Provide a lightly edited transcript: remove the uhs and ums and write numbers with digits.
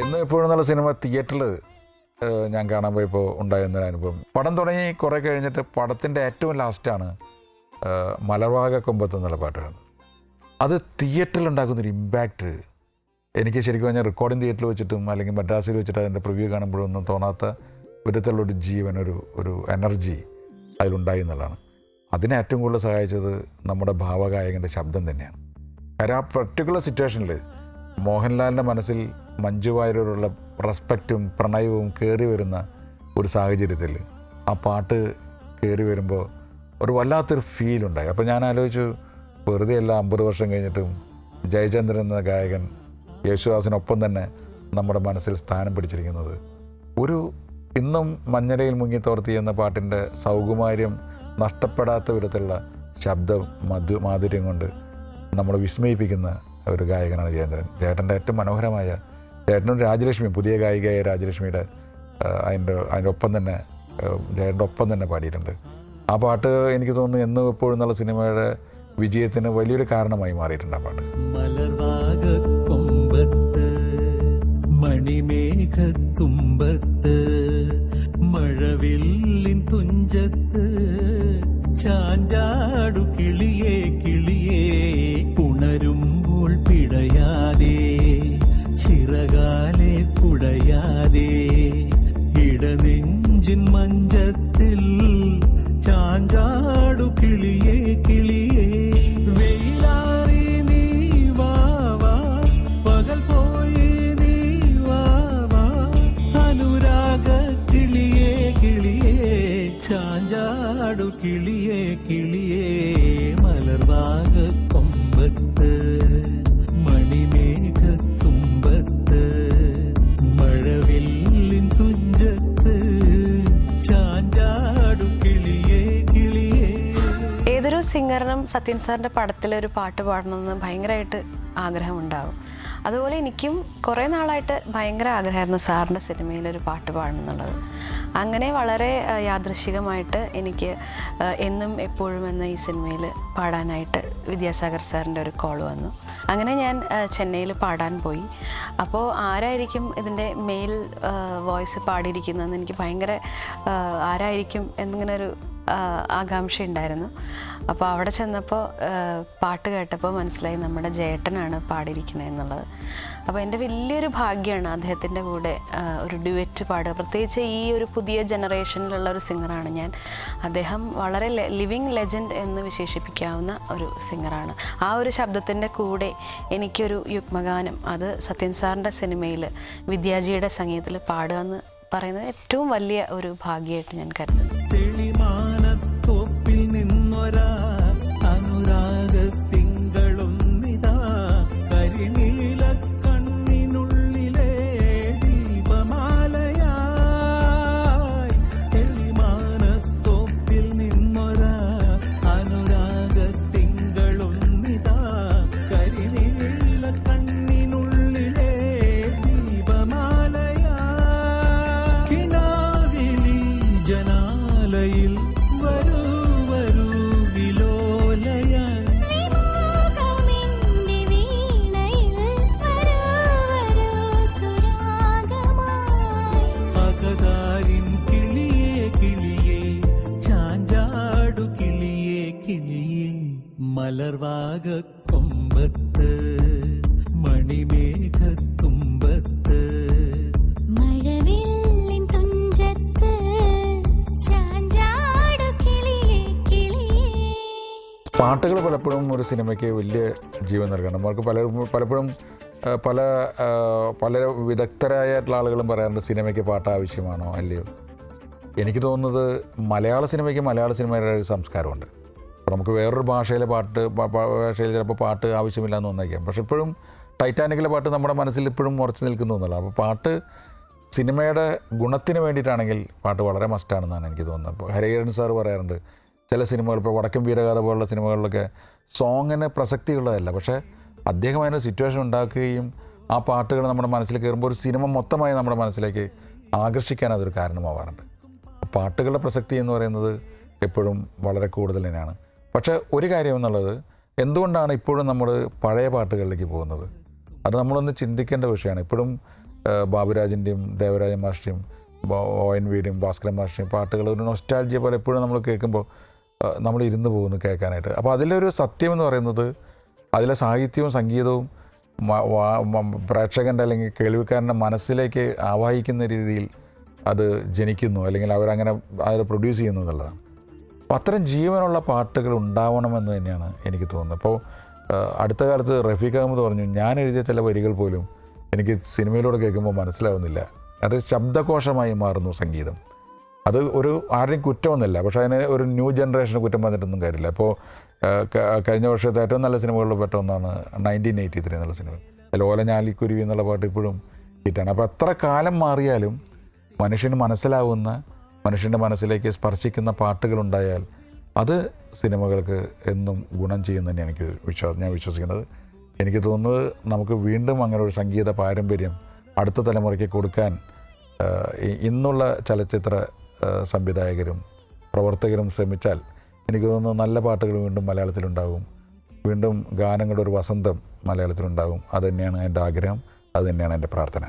എന്ന് എപ്പോഴും നല്ല സിനിമ തിയേറ്ററിൽ ഞാൻ കാണാൻ പോയപ്പോൾ ഉണ്ടായിരുന്നൊരു അനുഭവം. പടം തുടങ്ങി കുറേ കഴിഞ്ഞിട്ട് പടത്തിൻ്റെ ഏറ്റവും ലാസ്റ്റാണ് മലർവാക കൊമ്പത്ത് എന്നുള്ള പാട്ടാണ്. അത് തിയേറ്ററിൽ ഉണ്ടാക്കുന്നൊരു ഇമ്പാക്റ്റ് എനിക്ക് ശരിക്കും പറഞ്ഞാൽ റെക്കോർഡിംഗ് തിയേറ്ററിൽ വെച്ചിട്ടും അല്ലെങ്കിൽ മദ്രാസിൽ വെച്ചിട്ട് അതിൻ്റെ പ്രിവ്യൂ കാണുമ്പോഴൊന്നും തോന്നാത്ത വിധത്തിലുള്ളൊരു ജീവൻ, ഒരു എനർജി അതിലുണ്ടായി എന്നുള്ളതാണ്. അതിനെ ഏറ്റവും കൂടുതൽ സഹായിച്ചത് നമ്മുടെ ഭാവഗായകൻ്റെ ശബ്ദം തന്നെയാണ്. കാര്യം ആ പർട്ടിക്കുലർ സിറ്റുവേഷനിൽ മോഹൻലാലിൻ്റെ മനസ്സിൽ മഞ്ജു വാര്യരോടുള്ള റെസ്പെക്റ്റും പ്രണയവും കയറി വരുന്ന ഒരു സാഹചര്യത്തിൽ ആ പാട്ട് കയറി വരുമ്പോൾ ഒരു വല്ലാത്തൊരു ഫീലുണ്ടായി. അപ്പോൾ ഞാൻ ആലോചിച്ചു, വെറുതെ അല്ല 50 വർഷം കഴിഞ്ഞിട്ടും ജയചന്ദ്രൻ എന്ന ഗായകൻ യേശുദാസിനൊപ്പം തന്നെ നമ്മുടെ മനസ്സിൽ സ്ഥാനം പിടിച്ചിരിക്കുന്നത്. ഇന്നും മഞ്ഞരയിൽ മുങ്ങിത്തോർത്തി എന്ന പാട്ടിൻ്റെ സൗകുമാര്യം നഷ്ടപ്പെടാത്ത വിധത്തിലുള്ള ശബ്ദ മാധുര്യം കൊണ്ട് നമ്മൾ വിസ്മയിപ്പിക്കുന്ന ഒരു ഗായകനാണ് ജയചന്ദ്രൻ. ചേട്ടൻ്റെ ഏറ്റവും മനോഹരമായ, ചേട്ടനും രാജലക്ഷ്മി, പുതിയ ഗായികയായ രാജലക്ഷ്മിയുടെ അതിൻ്റെ ഒപ്പം തന്നെ ചേട്ടൻ്റെ ഒപ്പം തന്നെ പാടിയിട്ടുണ്ട്. ആ പാട്ട് എനിക്ക് തോന്നുന്നു എന്നും എപ്പോഴും എന്നുള്ള സിനിമയുടെ വിജയത്തിന് വലിയൊരു കാരണമായി മാറിയിട്ടുണ്ട് ആ പാട്ട്. മലർവാകക്കൊമ്പത്ത് മണിമേഘത്തുമ്പത്ത് മഴവില്ലിൻ തുഞ്ചത്ത് ചാഞ്ചാടു കിളിയേ കിളിയേ ഉണരുമ്പോൾ പിടയാതെ ചിറകാലെ കുടയാതെ ഇടനെഞ്ചിൻ മഞ്ചത്തിൽ ചാഞ്ചാടു കിളിയേ കിളിയേ വെയിലാറി നീ വാവാ പകൽ പോയി നീ വാവാ അനുരാഗ കിളിയേ കിളിയേ ചാഞ്ചാടു കിളിയേ കിളിയേ മലർവാക കൊമ്പത്ത് മണിമേഘത്തുമ്പത്ത് മഴവില്ലിൻ തുഞ്ചത്ത് ചാഞ്ചാടു കിളിയേ കിളിയേ. ഏതൊരു സിംഗറിനും സത്യൻ സാറിൻ്റെ പടത്തിലൊരു പാട്ട് പാടണമെന്ന് ഭയങ്കരമായിട്ട് ആഗ്രഹമുണ്ടാകും. അതുപോലെ എനിക്കും കുറേ നാളായിട്ട് ഭയങ്കര ആഗ്രഹമായിരുന്നു സാറിൻ്റെ സിനിമയിലൊരു പാട്ട് പാടണം എന്നുള്ളത്. അങ്ങനെ വളരെ യാദൃശ്ചികമായിട്ട് എനിക്ക് എന്നും എപ്പോഴും എന്ന ഈ സിനിമയിൽ പാടാനായിട്ട് വിദ്യാസാഗർ സാറിൻ്റെ ഒരു കോൾ വന്നു. അങ്ങനെ ഞാൻ ചെന്നൈയിൽ പാടാൻ പോയി. അപ്പോൾ ആരായിരിക്കും ഇതിൻ്റെ മെയിൽ വോയിസ് പാടിയിരിക്കുന്നതെന്ന് എനിക്ക് ഭയങ്കര ആരായിരിക്കും എന്നിങ്ങനെ ഒരു ആകാംക്ഷ ഉണ്ടായിരുന്നു. അപ്പോൾ അവിടെ ചെന്നപ്പോൾ പാട്ട് കേട്ടപ്പോൾ മനസ്സിലായി നമ്മുടെ ജേട്ടനാണ് പാടിയിരിക്കണത് എന്നുള്ളത്. അപ്പോൾ എൻ്റെ വലിയൊരു ഭാഗ്യമാണ് അദ്ദേഹത്തിൻ്റെ കൂടെ ഒരു ഡ്യുവറ്റ് പാടുക. പ്രത്യേകിച്ച് ഈ ഒരു പുതിയ ജനറേഷനിലുള്ള ഒരു സിംഗറാണ് ഞാൻ. അദ്ദേഹം വളരെ ലിവിങ് ലെജൻഡ് എന്ന് വിശേഷിപ്പിക്കാവുന്ന ഒരു സിംഗറാണ്. ആ ഒരു ശബ്ദത്തിൻ്റെ കൂടെ എനിക്കൊരു യുഗ്മഗാനം, അത് സത്യൻ സാറിൻ്റെ സിനിമയിൽ വിദ്യാജിയുടെ സംഗീതത്തിൽ പാടുക എന്ന് പറയുന്നത് ഏറ്റവും വലിയ ഒരു ഭാഗ്യമായിട്ട് ഞാൻ കരുതുന്നു. തെളിമാനത്തോപ്പിൽ നിന്നൊരാ അനുരാഗ തിങ്കളൊന്നിതാ കരിനീല കണ്ണിനുള്ളിലെ ദീപമാലയായി. തെളിമാനത്തോപ്പിൽ നിന്നൊരാ അനുരാഗ തിങ്കളൊന്നിതാ കരിനീല കണ്ണിനുള്ളിലെ ദീപമാലയായി. കിനാവിലി ജനാലയിൽ വരൂ വരൂ വിലോലയായി. പകതാരിൻ കിളിയേ കിളിയേ ചാഞ്ചാടു കിളിയേ കിളിയേ മലർവാക കൊമ്പത്ത് മണിമേഘത്തുമ്പത്ത് മഴവില്ലിൻ തുഞ്ചത്ത് ചാഞ്ചാടു കിളിയേ കിളിയേ. പാട്ടുകൾ പലപ്പോഴും ഒരു സിനിമയ്ക്ക് വലിയ ജീവൻ നൽകണം. നമ്മൾക്ക് പലപ്പോഴും പല വിദഗ്ധരായിട്ടുള്ള ആളുകളും പറയാറുണ്ട് സിനിമയ്ക്ക് പാട്ട് ആവശ്യമാണോ അല്ലയോ. എനിക്ക് തോന്നുന്നത് മലയാള സിനിമയുടെ ഒരു സംസ്കാരമുണ്ട്. അപ്പോൾ നമുക്ക് വേറൊരു ഭാഷയിലെ ഭാഷയിൽ ചിലപ്പോൾ പാട്ട് ആവശ്യമില്ല എന്ന് തോന്നിയേക്കാം. പക്ഷെ ഇപ്പോഴും ടൈറ്റാനിക്കിലെ പാട്ട് നമ്മുടെ മനസ്സിൽ ഇപ്പോഴും ഉറച്ചു നിൽക്കുന്നു എന്നല്ല. അപ്പോൾ പാട്ട് സിനിമയുടെ ഗുണത്തിന് വേണ്ടിയിട്ടാണെങ്കിൽ പാട്ട് വളരെ മസ്റ്റാണെന്നാണ് എനിക്ക് തോന്നുന്നത്. അപ്പോൾ ഹരിഹരൻ സാർ പറയാറുണ്ട്, ചില സിനിമകൾ, ഇപ്പോൾ വടക്കൻ വീരഗാഥ പോലുള്ള സിനിമകളിലൊക്കെ സോങ്ങിന് പ്രസക്തിയുള്ളതല്ല, പക്ഷേ അദ്ദേഹം അതിന് സിറ്റുവേഷൻ ഉണ്ടാക്കുകയും ആ പാട്ടുകൾ നമ്മുടെ മനസ്സിൽ കയറുമ്പോൾ ഒരു സിനിമ മൊത്തമായി നമ്മുടെ മനസ്സിലേക്ക് ആകർഷിക്കാൻ അതൊരു കാരണമാവാറുണ്ട്. പാട്ടുകളുടെ പ്രസക്തി എന്ന് പറയുന്നത് എപ്പോഴും വളരെ കൂടുതൽ തന്നെയാണ്. പക്ഷേ ഒരു കാര്യം എന്നുള്ളത്, എന്തുകൊണ്ടാണ് ഇപ്പോഴും നമ്മൾ പഴയ പാട്ടുകളിലേക്ക് പോകുന്നത്? അത് നമ്മളൊന്ന് ചിന്തിക്കേണ്ട വിഷയമാണ്. ഇപ്പോഴും ബാബുരാജിൻ്റെയും ദേവരാജ മാഷിൻ്റെയും ONVയുടെയും ഭാസ്കരൻ മാഷിൻ്റെയും പാട്ടുകൾ ഒരു നൊസ്റ്റാൾജിയ പോലെ എപ്പോഴും നമ്മൾ കേൾക്കുമ്പോൾ നമ്മൾ ഇരുന്ന് പോകുന്നു കേൾക്കാനായിട്ട്. അപ്പോൾ അതിലൊരു സത്യം എന്ന് പറയുന്നത് അതിലെ സാഹിത്യവും സംഗീതവും പ്രേക്ഷകൻ്റെ അല്ലെങ്കിൽ കേൾവിക്കാരൻ്റെ മനസ്സിലേക്ക് ആവാഹിക്കുന്ന രീതിയിൽ അത് ജനിക്കുന്നു, അല്ലെങ്കിൽ അവരങ്ങനെ അത് പ്രൊഡ്യൂസ് ചെയ്യുന്നു എന്നുള്ളതാണ്. അപ്പോൾ അത്തരം ജീവനുള്ള പാട്ടുകൾ ഉണ്ടാവണമെന്ന് തന്നെയാണ് എനിക്ക് തോന്നുന്നത്. അപ്പോൾ അടുത്ത കാലത്ത് റഫീഖ് അഹമ്മദ് പറഞ്ഞു, ഞാൻ എഴുതിയ ചില വരികൾ പോലും എനിക്ക് സിനിമയിലൂടെ കേൾക്കുമ്പോൾ മനസ്സിലാവുന്നില്ല, അത് ശബ്ദകോശമായി മാറുന്നു സംഗീതം. അത് ഒരു ആരുടെയും കുറ്റമൊന്നുമില്ല, പക്ഷേ അതിന് ഒരു ന്യൂ ജനറേഷന് കുറ്റം പറഞ്ഞിട്ടൊന്നും കാര്യമില്ല. ഇപ്പോൾ കഴിഞ്ഞ വർഷത്തെ ഏറ്റവും നല്ല സിനിമകളിൽ പെട്ട ഒന്നാണ് 1983 എന്നുള്ള സിനിമ. അതിൽ ഓലഞ്ഞാലിക്കുരുവി എന്നുള്ള പാട്ട് ഇപ്പോഴും ഹിറ്റാണ്. അപ്പോൾ എത്ര കാലം മാറിയാലും മനുഷ്യന് മനസ്സിലാവുന്ന, മനുഷ്യൻ്റെ മനസ്സിലേക്ക് സ്പർശിക്കുന്ന പാട്ടുകളുണ്ടായാൽ അത് സിനിമകൾക്ക് എന്നും ഗുണം ചെയ്യുന്ന തന്നെ ഞാൻ വിശ്വസിക്കുന്നത്. എനിക്ക് തോന്നുന്നത് നമുക്ക് വീണ്ടും അങ്ങനെ ഒരു സംഗീത പാരമ്പര്യം അടുത്ത തലമുറയ്ക്ക് കൊടുക്കാൻ ഇന്നുള്ള ചലച്ചിത്ര സംവിധായകരും പ്രവർത്തകരും ശ്രമിച്ചാൽ എനിക്ക് തോന്നുന്നു നല്ല പാട്ടുകൾ വീണ്ടും മലയാളത്തിലുണ്ടാകും, വീണ്ടും ഗാനങ്ങളുടെ ഒരു വസന്തം മലയാളത്തിലുണ്ടാകും. അതുതന്നെയാണ് എൻ്റെ ആഗ്രഹം, അതുതന്നെയാണ് എൻ്റെ പ്രാർത്ഥന.